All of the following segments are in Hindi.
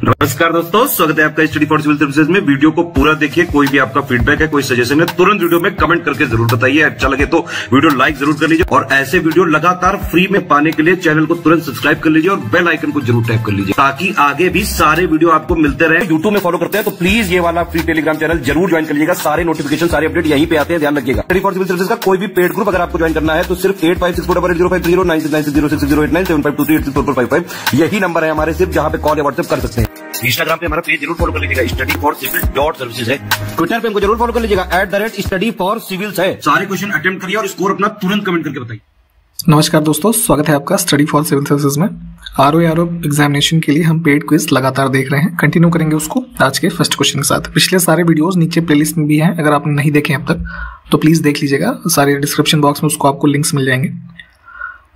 नमस्कार दोस्तों, स्वागत है आपका स्टडी फॉर सिविल सर्विसेज में। वीडियो को पूरा देखिए। कोई भी आपका फीडबैक है, कोई सजेशन है, तुरंत वीडियो में कमेंट करके जरूर बताइए। अच्छा लगे तो वीडियो लाइक जरूर कर लीजिए और ऐसे वीडियो लगातार फ्री में पाने के लिए चैनल को तुरंत सब्सक्राइब कर लीजिए और बेल आइकन को जरूर टैप कर लीजिए ताकि आगे भी सारे वीडियो आपको मिलते रहे। यूट्यूब में फॉलो करते हैं तो प्लीज ये वाला फ्री टेलीग्राम चैनल जरूर ज्वाइन कर लीजिएगा। सारे नोटिफिकेशन, सारे अपडेट यहीं पे आते हैं, ध्यान रखिएगा। स्टडी फॉर सिविल सर्विसेज का कोई भी पेड ग्रुप अगर आपको ज्वाइन करना है तो सिर्फ 856480560609697052380455 यही नंबर है हमारे, सिर्फ जहां पे कॉल या व्हाट्सएप कर सकते हैं। इंस्टाग्राम पे हमारा पेज जरूर फॉलो कर लीजिएगा, स्टडी फॉर सिविल .सर्विसेज है। ट्विटर पे हमको जरूर फॉलो कर लीजिएगा, @study for civils है। सारे क्वेश्चन अटेम्प्ट करिए और स्कोर अपना तुरंत कमेंट करके बताइए। नमस्कार दोस्तों, स्वागत है आपका स्टडी फॉर सिविल सर्विसेज में। आरओ एग्जामिनेशन के लिए हम पेड क्विज लगातार देख रहे हैं, कंटिन्यू करेंगे उसको आज के फर्स्ट क्वेश्चन के साथ। पिछले सारे वीडियोस नीचे प्लेलिस्ट में भी हैं, अगर आपने नहीं देखे अब तक तो प्लीज देख लीजिएगा। सारे डिस्क्रिप्शन बॉक्स में उसको आपको लिंक्स मिल जाएंगे।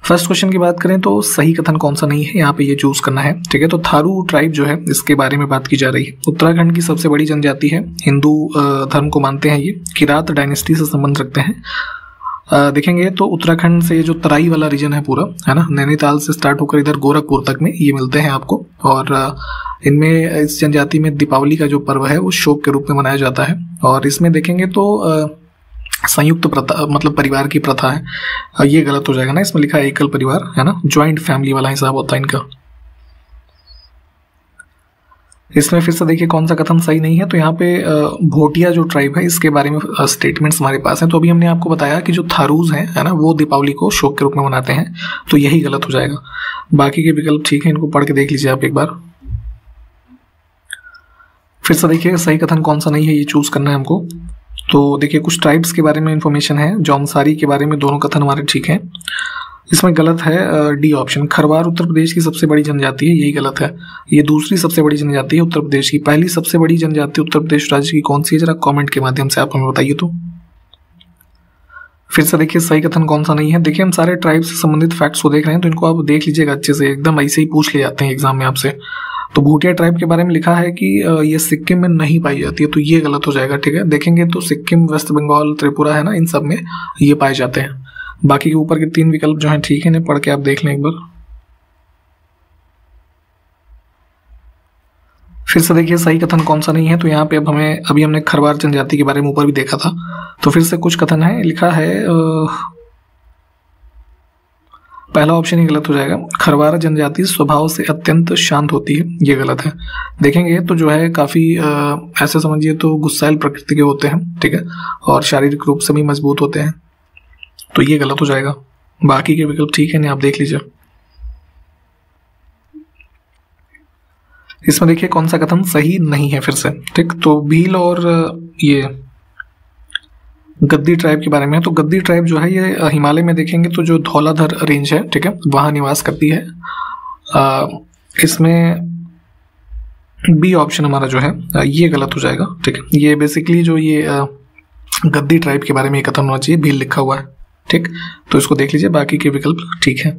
फर्स्ट क्वेश्चन की बात करें तो सही कथन कौन सा नहीं है, यहाँ पे ये चूज करना है। ठीक है, तो थारू ट्राइब जो है इसके बारे में बात की जा रही है। उत्तराखंड की सबसे बड़ी जनजाति है, हिंदू धर्म को मानते हैं, ये किरात डायनेस्टी से संबंध रखते हैं। देखेंगे तो उत्तराखंड से जो तराई वाला रीजन है पूरा, है ना, नैनीताल से स्टार्ट होकर इधर गोरखपुर तक में ये मिलते हैं आपको। और इनमें इस जनजाति में दीपावली का जो पर्व है वो शोक के रूप में मनाया जाता है। और इसमें देखेंगे तो संयुक्त प्रथा, मतलब परिवार की प्रथा है। ये गलत हो जाएगा ना, इसमें लिखा है एकल परिवार, है ना, ज्वाइंट फैमिली वाला हिसाब होता है इनका। इसमें फिर से देखिए कौन सा कथन सही नहीं है। तो यहाँ पे भोटिया जो ट्राइब है इसके बारे में स्टेटमेंट्स हमारे पास हैं। तो अभी हमने आपको बताया कि जो थारूज हैं, है ना, वो दीपावली को शोक के रूप में मनाते हैं, तो यही गलत हो जाएगा। बाकी के विकल्प ठीक है, इनको पढ़ के देख लीजिए आप एक बार। फिर से देखिए सही कथन कौन सा नहीं है, ये चूज करना है हमको। तो देखिए कुछ ट्राइब्स के बारे में इंफॉर्मेशन है, जौनसारी के बारे में दोनों कथन हमारे ठीक हैं। इसमें गलत है डी ऑप्शन, खरवार उत्तर प्रदेश की सबसे बड़ी जनजाति है, यही गलत है। ये दूसरी सबसे बड़ी जनजाति है उत्तर प्रदेश की। पहली सबसे बड़ी जनजाति उत्तर प्रदेश राज्य की कौन सी है, जरा कमेंट के माध्यम से आप हमें बताइए। तो फिर से देखिए सही कथन कौन सा नहीं है। देखिए हम सारे ट्राइब से संबंधित फैक्ट्स को देख रहे हैं, तो इनको आप देख लीजिएगा अच्छे से, एकदम ऐसे ही पूछ ले जाते हैं एग्जाम में आपसे। तो भूटिया ट्राइब के बारे में लिखा है कि ये सिक्किम में नहीं पाई जाती है, तो ये गलत हो जाएगा। ठीक है, देखेंगे तो सिक्किम, वेस्ट बंगाल, त्रिपुरा, है ना, इन सब में ये पाए जाते हैं। बाकी के ऊपर के तीन विकल्प जो हैं ठीक है, इन्हें पढ़ के आप देख लें एक बार। फिर से देखिए सही कथन कौन सा नहीं है। तो यहाँ पे अब अभी हमने खरवार जनजाति के बारे में ऊपर भी देखा था, तो फिर से कुछ कथन है, लिखा है पहला ऑप्शन ही गलत हो जाएगा। खरवार जनजाति स्वभाव से अत्यंत शांत होती है, ये गलत है। देखेंगे तो जो है काफी ऐसे समझिए तो गुस्सैल प्रकृति के होते हैं, ठीक है, और शारीरिक रूप से भी मजबूत होते हैं, तो ये गलत हो जाएगा। बाकी के विकल्प ठीक है, नहीं आप देख लीजिए। इसमें देखिए कौन सा कथन सही नहीं है फिर से। ठीक, तो भील और ये गद्दी ट्राइब के बारे में है। तो गद्दी ट्राइब जो है ये हिमालय में देखेंगे तो जो धौलाधर रेंज है, ठीक है, वहां निवास करती है। इसमें बी ऑप्शन हमारा जो है ये गलत हो जाएगा। ठीक है, ये बेसिकली जो ये गद्दी ट्राइब के बारे में कथन होना चाहिए, भील लिखा हुआ है। ठीक, तो इसको देख लीजिए, बाकी के विकल्प ठीक है।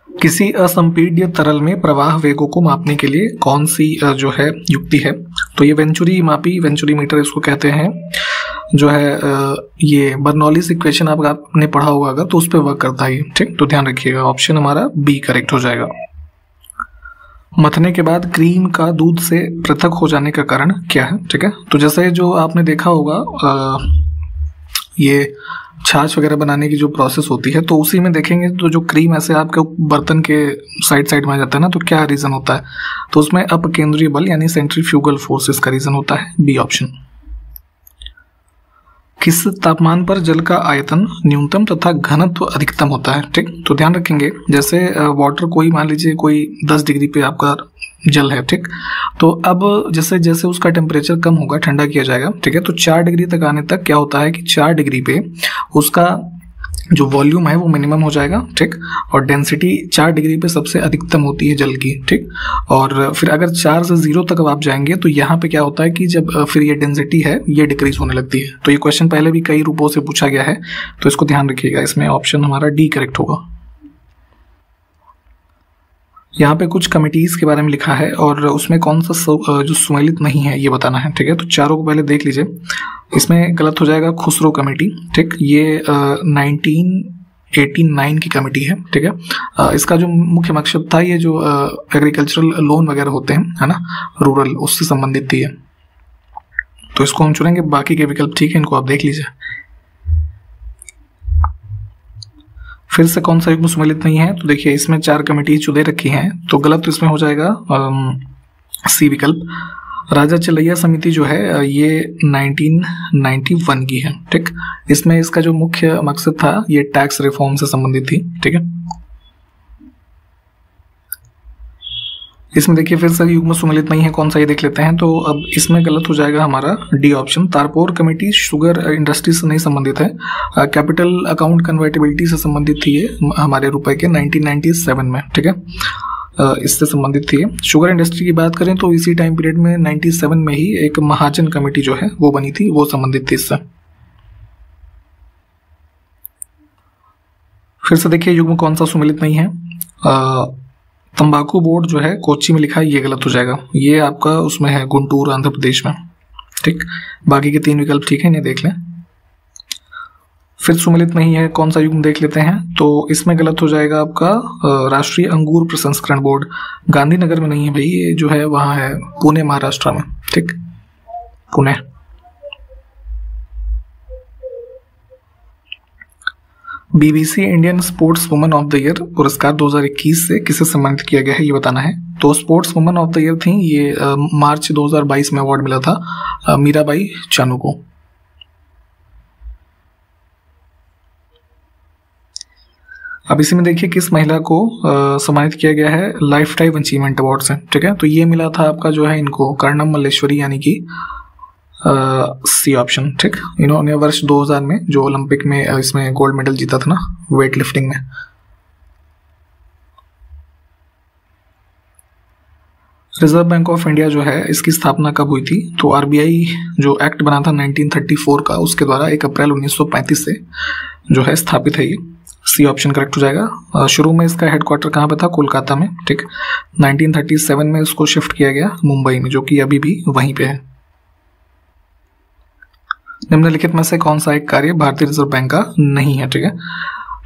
किसी असंपीड्य तरल में प्रवाह वेगों को मापने के लिए कौन सी जो है युक्ति है, तो ये वेंचुरी मापी, वेंचुरी मीटर इसको कहते हैं, जो है ये बर्नौलीज इक्वेशन आपने पढ़ा होगा अगर, तो उस पर वर्क करता है। ठीक, तो ध्यान रखिएगा, ऑप्शन हमारा बी करेक्ट हो जाएगा। मथने के बाद क्रीम का दूध से पृथक हो जाने का कारण क्या है। ठीक है, तो जैसे जो आपने देखा होगा ये छाछ वगैरह बनाने की जो प्रोसेस होती है, तो उसी में देखेंगे तो जो क्रीम ऐसे आपके बर्तन के साइड में आ जाता है ना, तो क्या रीजन होता है, तो उसमें अपकेंद्रीय बल यानी सेंट्रीफ्यूगल फोर्स इसका रीजन होता है, बी ऑप्शन। किस तापमान पर जल का आयतन न्यूनतम तथा घनत्व अधिकतम होता है। ठीक, तो ध्यान रखेंगे जैसे वाटर, कोई मान लीजिए कोई 10 डिग्री पे आपका जल है, ठीक, तो अब जैसे जैसे उसका टेम्परेचर कम होगा, ठंडा किया जाएगा, ठीक है, तो 4 डिग्री तक आने तक क्या होता है कि 4 डिग्री पे उसका जो वॉल्यूम है वो मिनिमम हो जाएगा। ठीक, और डेंसिटी 4 डिग्री पे सबसे अधिकतम होती है जल की। ठीक, और फिर अगर 4 से 0 तक अब आप जाएंगे तो यहाँ पे क्या होता है कि जब फिर ये डेंसिटी है ये डिक्रीज होने लगती है। तो ये क्वेश्चन पहले भी कई रूपों से पूछा गया है, तो इसको ध्यान रखिएगा। इसमें ऑप्शन हमारा डी करेक्ट होगा। यहाँ पे कुछ कमिटीज के बारे में लिखा है और उसमें कौन सा जो सुमेलित नहीं है ये बताना है। ठीक है, तो चारों को पहले देख लीजिए। इसमें गलत हो जाएगा खुसरो कमेटी। ठीक, ये 89 की कमेटी है, ठीक है। इसका जो मुख्य मकसद था, ये जो एग्रीकल्चरल लोन वगैरह होते हैं, है ना, रूरल, उससे संबंधित थी ये। तो इसको हम चुनेंगे, बाकी के विकल्प ठीक है, इनको आप देख लीजिए। फिर से कौन सा युग्म सम्मिलित नहीं है, तो देखिए इसमें 4 कमेटी जो दे रखी हैं, तो गलत तो इसमें हो जाएगा सी विकल्प। राजा चलैया समिति जो है ये 1991 की है, ठीक। इसमें इसका जो मुख्य मकसद था, ये टैक्स रिफॉर्म से संबंधित थी, ठीक है। इसमें देखिए फिर से युग्म सम्मिलित नहीं है, कौन सा ये देख लेते हैं। तो अब इसमें गलत हो जाएगा हमारा D option. Tarapore committee sugar industry से नहीं संबंधित है, कैपिटल अकाउंट कन्वर्टिबिलिटी से संबंधित थी ये हमारे रुपए के 1997 में, ठीक है, इससे संबंधित थी। शुगर इंडस्ट्री की बात करें तो इसी टाइम पीरियड में 97 में ही एक महाजन कमेटी जो है वो बनी थी, वो संबंधित थी इससे। फिर से देखिए युग्म कौन सा सम्मिलित नहीं है। तंबाकू बोर्ड जो है कोच्चि में लिखा है, ये गलत हो जाएगा। ये आपका उसमें है गुंटूर, आंध्र प्रदेश में, ठीक। बाकी के 3 विकल्प ठीक है, इन्हें देख लें। फिर सम्मिलित नहीं है, कौन सा युग्म देख लेते हैं। तो इसमें गलत हो जाएगा आपका राष्ट्रीय अंगूर प्रसंस्करण बोर्ड। गांधीनगर में नहीं है भाई, ये जो है वहां है पुणे, महाराष्ट्र में, ठीक, Pune. BBC Indian sports woman of the year पुरस्कार 2021 से किसे सम्मानित किया गया है, ये बताना है। तो sports woman of the year थी ये मार्च 2022 में अवार्ड मिला था मीराबाई चानू को। अब इसी में देखिए किस महिला को सम्मानित किया गया है लाइफ टाइम अचीवमेंट अवार्ड से, ठीक है। तो ये मिला था आपका जो है इनको कर्णम मल्लेश्वरी, यानी कि सी ऑप्शन, ठीक। इन्होंने वर्ष 2000 में जो ओलंपिक में इसमें गोल्ड मेडल जीता था ना, वेट लिफ्टिंग में। रिजर्व बैंक ऑफ इंडिया जो है इसकी स्थापना कब हुई थी। तो आरबीआई जो एक्ट बना था 1934 का, उसके द्वारा 1 अप्रैल 1935 से जो है स्थापित है ये। सी ऑप्शन करेक्ट हो जाएगा। शुरू में इसका हेडक्वार्टर कहाँ पे था, कोलकाता में, ठीक। 1937 में इसको शिफ्ट किया गया मुंबई में, जो कि अभी भी वहीं पे है। निम्नलिखित में से कौन सा एक कार्य भारतीय रिजर्व बैंक का नहीं है, ठीक है।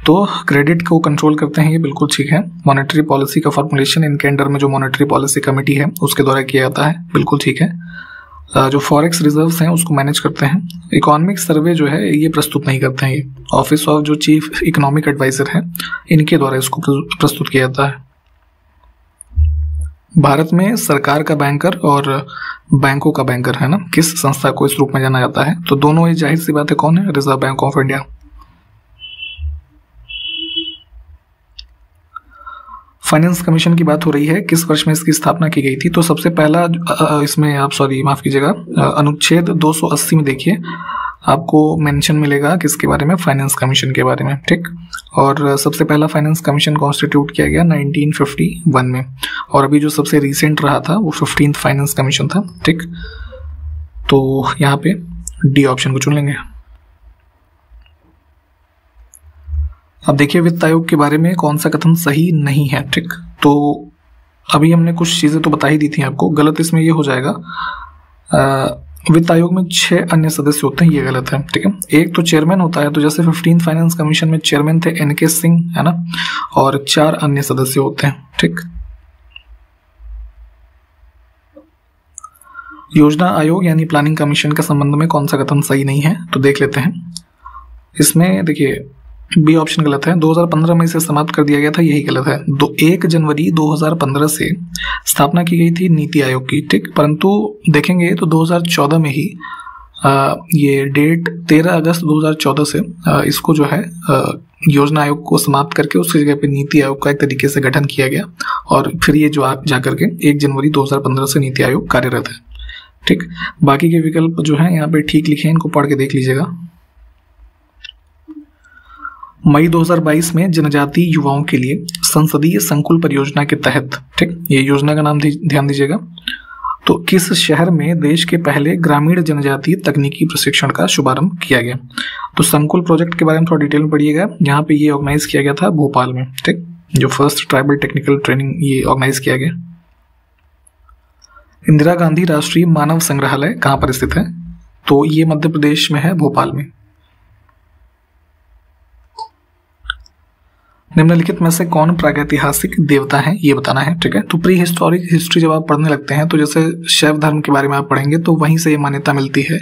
तो क्रेडिट को कंट्रोल करते हैं, ये बिल्कुल ठीक है। मॉनेटरी पॉलिसी का फॉर्मुलेशन इनके अंडर में जो मॉनेटरी पॉलिसी कमेटी है उसके द्वारा किया जाता है, बिल्कुल ठीक है। जो फॉरेक्स रिजर्व्स हैं उसको मैनेज करते हैं। इकोनॉमिक सर्वे जो है ये प्रस्तुत नहीं करते हैं, ये ऑफिस ऑफ जो चीफ इकोनॉमिक एडवाइजर है इनके द्वारा इसको प्रस्तुत किया जाता है। भारत में सरकार का बैंकर और बैंकों का बैंकर, है ना, किस संस्था को इस रूप में जाना जाता है। तो दोनों ये जाहिर सी बात है कौन है, reserve bank of India. Finance commission की बात हो रही है, किस वर्ष में इसकी स्थापना की गई थी। तो सबसे पहला इसमें आप माफ कीजिएगा, अनुच्छेद 280 में देखिए आपको मेंशन मिलेगा किसके बारे में, फाइनेंस कमीशन के बारे में, ठीक। और सबसे पहला फाइनेंस कमीशन कॉन्स्टिट्यूट किया गया 1951 में, और अभी जो सबसे रिसेंट रहा था वो 15th फाइनेंस कमीशन था, ठीक। तो यहाँ पे डी ऑप्शन को चुन लेंगे। अब देखिए वित्त आयोग के बारे में कौन सा कथन सही नहीं है, ठीक। तो अभी हमने कुछ चीजें तो बता ही दी थी आपको, गलत इसमें ये हो जाएगा वित्त आयोग में 6 अन्य सदस्य होते हैं, ये गलत है, ठीक है। एक तो चेयरमैन होता है, तो जैसे 15th फाइनेंस कमीशन में चेयरमैन थे NK सिंह, है ना, और 4 अन्य सदस्य होते हैं, ठीक। योजना आयोग यानी प्लानिंग कमीशन के संबंध में कौन सा कथन सही नहीं है, तो देख लेते हैं। इसमें देखिए बी ऑप्शन गलत है, 2015 में इसे समाप्त कर दिया गया था, यही गलत है। 1 जनवरी 2015 से स्थापना की गई थी नीति आयोग की, ठीक। परंतु देखेंगे तो 2014 में ही ये डेट 13 अगस्त 2014 से इसको जो है योजना आयोग को समाप्त करके उसकी जगह पे नीति आयोग का एक तरीके से गठन किया गया, और फिर ये जो जाकर के 1 जनवरी 2015 से नीति आयोग कार्यरत है, ठीक। बाकी के विकल्प जो है यहाँ पे ठीक लिखे हैं, इनको पढ़ के देख लीजिएगा। मई 2022 में जनजातीय युवाओं के लिए संसदीय संकुल परियोजना के तहत, ठीक, ये योजना का नाम ध्यान दीजिएगा। तो किस शहर में देश के पहले ग्रामीण जनजातीय तकनीकी प्रशिक्षण का शुभारंभ किया गया। तो संकुल प्रोजेक्ट के बारे में थोड़ा डिटेल में पढ़िएगा। यहाँ पे ये ऑर्गेनाइज किया गया था भोपाल में, ठीक, जो फर्स्ट ट्राइबल टेक्निकल ट्रेनिंग ये ऑर्गेनाइज किया गया। इंदिरा गांधी राष्ट्रीय मानव संग्रहालय कहाँ पर स्थित है। तो ये मध्य प्रदेश में है, भोपाल में। निम्नलिखित में से कौन प्रागैतिहासिक देवता है ये बताना है, ठीक है। तो प्री हिस्टोरिक हिस्ट्री जब आप पढ़ने लगते हैं तो जैसे शैव धर्म के बारे में आप पढ़ेंगे तो वहीं से ये मान्यता मिलती है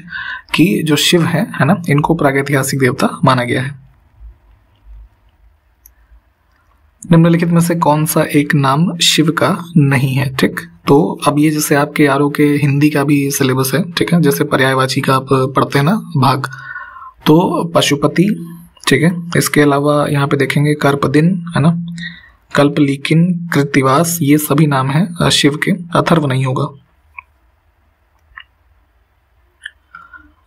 कि जो शिव है ना, इनको प्रागैतिहासिक देवता माना गया है। निम्नलिखित में से कौन सा एक नाम शिव का नहीं है, ठीक। तो अब ये जैसे आपके आरओ के हिंदी का भी सिलेबस है, ठीक है, जैसे पर्यायवाची का आप पढ़ते हैं ना भाग, तो पशुपति, ठीक है। इसके अलावा यहाँ पे देखेंगे कर्पदिन, है ना, कल्पलीकिन, कृत्तिवास, ये सभी नाम हैं शिव के। अथर्व नहीं होगा।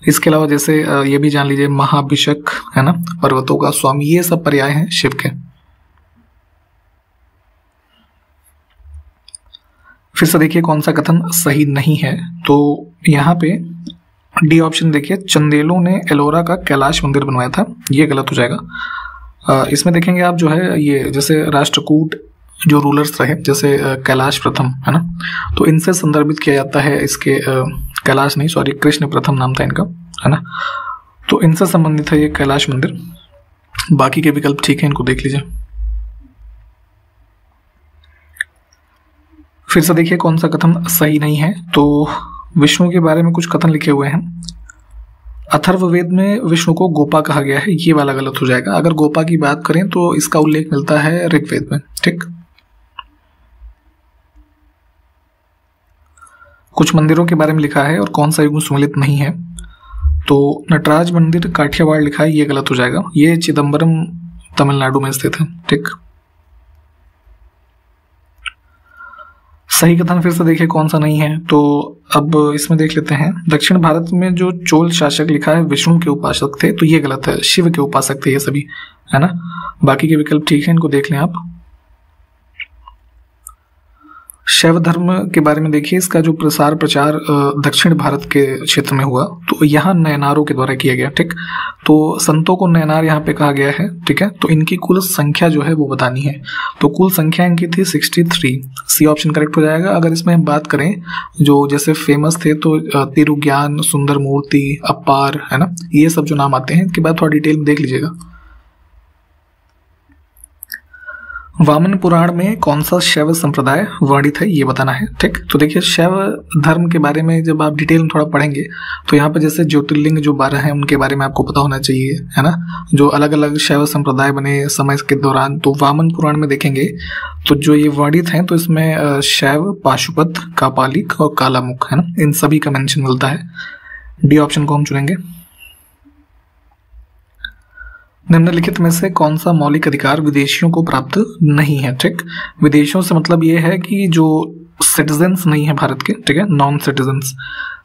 इसके अलावा जैसे ये भी जान लीजिए महाभिषक, है ना, पर्वतों का स्वामी, ये सब पर्याय हैं शिव के। फिर से देखिए कौन सा कथन सही नहीं है। तो यहाँ पे डी ऑप्शन देखिए, चंदेलों ने एलोरा का कैलाश मंदिर बनवाया था, ये गलत हो जाएगा। इसमें देखेंगे आप जो है ये जैसे राष्ट्रकूट जो रूलर्स रहे, जैसे कैलाश प्रथम, है ना, तो इनसे संदर्भित किया जाता है इसके कैलाश नहीं, सॉरी, कृष्ण प्रथम नाम था इनका, है ना, तो इनसे संबंधित है ये कैलाश मंदिर। बाकी के विकल्प ठीक है, इनको देख लीजिए। फिर से देखिए कौन सा कथन सही नहीं है। तो विष्णु के बारे में कुछ कथन लिखे हुए हैं। अथर्ववेद में विष्णु को गोपा कहा गया है, ये वाला गलत हो जाएगा। अगर गोपा की बात करें तो इसका उल्लेख मिलता है ऋग्वेद में, ठीक। कुछ मंदिरों के बारे में लिखा है और कौन सा युग्म सुमेलित नहीं है। तो नटराज मंदिर काठियावाड़ लिखा है, ये गलत हो जाएगा। ये चिदम्बरम तमिलनाडु में स्थित है, ठीक। सही कथन फिर से देखिए कौन सा नहीं है। तो अब इसमें देख लेते हैं, दक्षिण भारत में जो चोल शासक लिखा है विष्णु के उपासक थे, तो ये गलत है, शिव के उपासक थे ये सभी, है ना। बाकी के विकल्प ठीक है, इनको देख लें आप। शैव धर्म के बारे में देखिए, इसका जो प्रसार प्रचार दक्षिण भारत के क्षेत्र में हुआ तो यहाँ नयनारों के द्वारा किया गया, ठीक। तो संतों को नयनार यहाँ पे कहा गया है, ठीक है। तो इनकी कुल संख्या जो है वो बतानी है। तो कुल संख्या इनकी थी 63, सी ऑप्शन करेक्ट हो जाएगा। अगर इसमें हम बात करें जो जैसे फेमस थे तो तिरुज्ञान, सुंदर मूर्ति, अपार, है ना, ये सब जो नाम आते हैं इनके बाद थोड़ा डिटेल में देख लीजिएगा। वामन पुराण में कौन सा शैव संप्रदाय वर्णित है ये बताना है, ठीक। तो देखिए शैव धर्म के बारे में जब आप डिटेल में थोड़ा पढ़ेंगे तो यहाँ पे जैसे ज्योतिर्लिंग जो 12 हैं उनके बारे में आपको पता होना चाहिए, है ना, जो अलग अलग शैव संप्रदाय बने समय के दौरान। तो वामन पुराण में देखेंगे तो जो ये वर्णित हैं तो इसमें शैव, पाशुपत, कापालिक और कालामुख, है ना, इन सभी का मेंशन मिलता है। डी ऑप्शन को हम चुनेंगे। निम्नलिखित में से कौन सा मौलिक अधिकार विदेशियों को प्राप्त नहीं है, ठीक। विदेशियों से मतलब ये है कि जो सिटीजन्स नहीं है भारत के, ठीक है, नॉन सिटीजन्स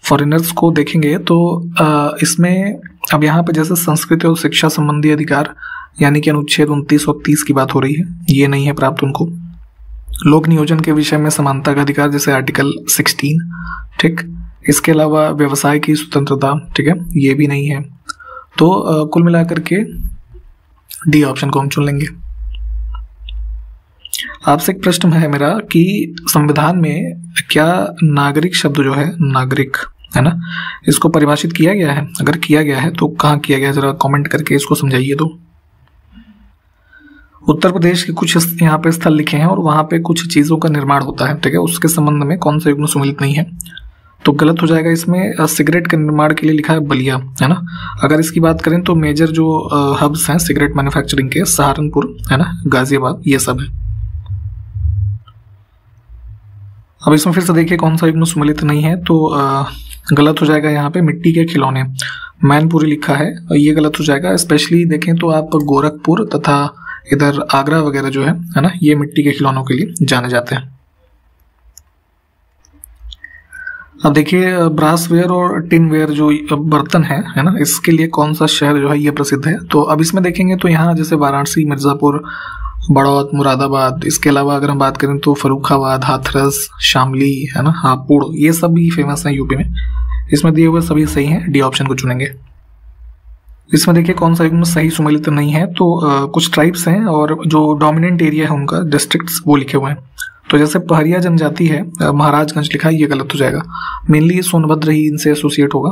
फॉरेनर्स को देखेंगे तो इसमें अब यहाँ पे जैसे संस्कृति और शिक्षा संबंधी अधिकार यानी कि अनुच्छेद 29 और 30 की बात हो रही है, ये नहीं है प्राप्त उनको। लोक नियोजन के विषय में समानता का अधिकार जैसे आर्टिकल 16, ठीक। इसके अलावा व्यवसाय की स्वतंत्रता, ठीक है, ये भी नहीं है। तो कुल मिलाकर के डी ऑप्शन को हम चुन लेंगे। आपसे एक प्रश्न है मेरा कि संविधान में क्या नागरिक शब्द जो है, नागरिक, है ना, इसको परिभाषित किया गया है? अगर किया गया है तो कहाँ किया गया है, जरा कमेंट करके इसको समझाइए। तो उत्तर प्रदेश के कुछ यहाँ पे स्थल लिखे हैं और वहां पे कुछ चीजों का निर्माण होता है, ठीक है, उसके संबंध में कौन सा युग्म सुमेलित नहीं है, तो गलत हो जाएगा। इसमें सिगरेट के निर्माण के लिए लिखा है बलिया, है ना। अगर इसकी बात करें तो मेजर जो हब्स हैं सिगरेट मैन्युफैक्चरिंग के, सहारनपुर, है ना, गाजियाबाद, ये सब है। अब इसमें फिर से देखिए कौन सा युग्म सुमेलित नहीं है, तो गलत हो जाएगा यहाँ पे मिट्टी के खिलौने, मैनपुरी लिखा है, ये गलत हो जाएगा। स्पेशली देखें तो आप गोरखपुर तथा इधर आगरा वगैरह जो है ना, ये मिट्टी के खिलौनों के लिए जाने जाते हैं। अब देखिए ब्रासवेयर और टिनवेयर जो बर्तन है ना, इसके लिए कौन सा शहर जो है ये प्रसिद्ध है। तो अब इसमें देखेंगे तो यहाँ जैसे वाराणसी, मिर्जापुर, बड़ौद, मुरादाबाद, इसके अलावा अगर हम बात करें तो फर्रुखाबाद, हाथरस, शामली, है ना, हापुड़, ये सब भी फेमस है यूपी में। इसमें दिए हुए सभी सही हैं, डी ऑप्शन को चुनेंगे। इसमें देखिए कौन सा युग्म सही सुमेलित नहीं है, तो कुछ ट्राइब्स हैं और जो डोमिनेंट एरिया है उनका डिस्ट्रिक्ट्स वो लिखे हुए हैं। तो जैसे पहरिया जनजाति है, महाराजगंज लिखा है, ये गलत हो जाएगा। मेनली सोनभद्र ही इनसे एसोसिएट होगा।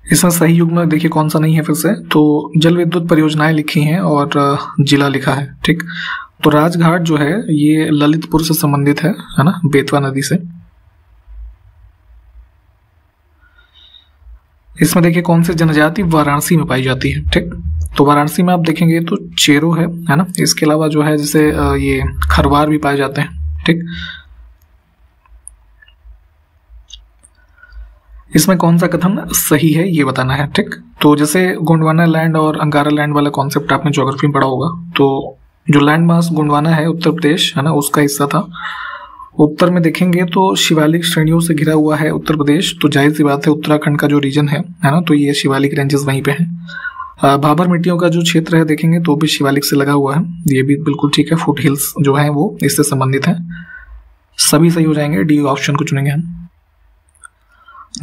इसमें सही युग्म देखिए कौन सा नहीं है फिर से, तो जल विद्युत परियोजनाएं लिखी हैं और जिला लिखा है। ठीक, तो राजघाट जो है ये ललितपुर से संबंधित है ना, बेतवा नदी से। इसमें देखिए कौन सी जनजाति वाराणसी में पाई जाती है। ठीक, तो वाराणसी में आप देखेंगे तो चेरो है ना। इसके अलावा जो है जैसे ये खरवार भी पाए जाते हैं। ठीक, इसमें कौन सा कथन सही है ये बताना है। ठीक, तो जैसे गोंडवाना लैंड और अंगारा लैंड वाला कॉन्सेप्ट आपने ज्योग्राफी में पढ़ा होगा, तो जो लैंड मास गोंडवाना है उत्तर प्रदेश है ना, उसका हिस्सा था। उत्तर में देखेंगे तो शिवालिक श्रेणियों से घिरा हुआ है उत्तर प्रदेश, तो जाहिर सी बात है उत्तराखंड का जो रीजन है ना, तो ये शिवालिक रेंजेस वहीं पे हैं। भाबर मिट्टियों का जो क्षेत्र है देखेंगे तो भी शिवालिक से लगा हुआ है, ये भी बिल्कुल ठीक है। फुट हिल्स जो है वो इससे संबंधित है। सभी सही हो जाएंगे, डी ऑप्शन को चुनेंगे हम।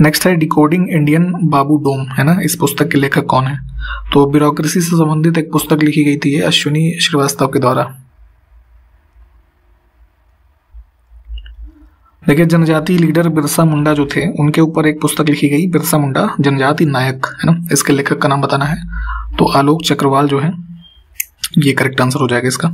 नेक्स्ट है डिकोडिंग इंडियन बाबू डोम है ना, इस पुस्तक के लेखक कौन है? तो ब्यूरोक्रेसी से संबंधित एक पुस्तक लिखी गई थी अश्विनी श्रीवास्तव के द्वारा। देखिए जनजाति लीडर बिरसा मुंडा जो थे उनके ऊपर एक पुस्तक लिखी गई, बिरसा मुंडा जनजाति नायक है ना, इसके लेखक का नाम बताना है। तो आलोक चक्रवाल जो है ये करेक्ट आंसर हो जाएगा इसका।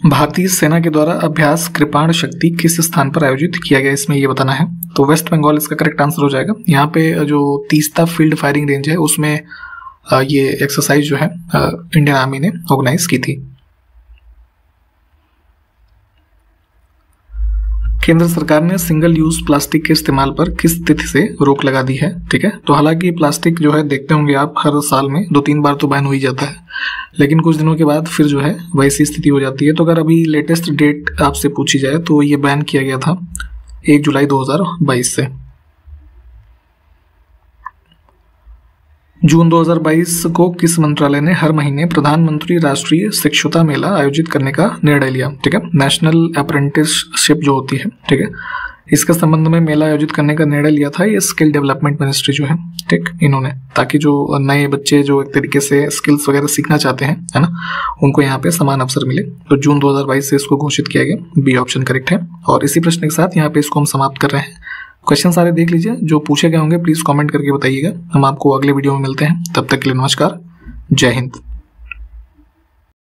भारतीय सेना के द्वारा अभ्यास कृपाण शक्ति किस स्थान पर आयोजित किया गया, इसमें ये बताना है। तो वेस्ट बंगाल इसका करेक्ट आंसर हो जाएगा। यहाँ पे जो तीस्ता फील्ड फायरिंग रेंज है उसमें ये एक्सरसाइज जो है इंडियन आर्मी ने ऑर्गेनाइज की थी। केंद्र सरकार ने सिंगल यूज प्लास्टिक के इस्तेमाल पर किस तिथि से रोक लगा दी है? ठीक है, तो हालांकि प्लास्टिक जो है देखते होंगे आप हर साल में 2-3 बार तो बैन हो ही जाता है, लेकिन कुछ दिनों के बाद फिर जो है वैसी स्थिति हो जाती है। तो अगर अभी लेटेस्ट डेट आपसे पूछी जाए तो ये बैन किया गया था 1 जुलाई 2022 से। जून 2022 को किस मंत्रालय ने हर महीने प्रधानमंत्री राष्ट्रीय शिक्षुता मेला आयोजित करने का निर्णय लिया? ठीक है, नेशनल अप्रेंटिसशिप जो होती है, ठीक है, इसके संबंध में मेला आयोजित करने का निर्णय लिया था ये स्किल डेवलपमेंट मिनिस्ट्री जो है, ठीक, इन्होंने, ताकि जो नए बच्चे जो एक तरीके से स्किल्स वगैरह सीखना चाहते हैं है ना, उनको यहाँ पे समान अवसर मिले। तो जून 2022 से इसको घोषित किया गया, बी ऑप्शन करेक्ट है। और इसी प्रश्न के साथ यहाँ पे इसको हम समाप्त कर रहे हैं। क्वेश्चन सारे देख लीजिए, जो पूछे गए होंगे प्लीज कमेंट करके बताइएगा। हम आपको अगले वीडियो में मिलते हैं, तब तक के लिए नमस्कार, जय हिंद।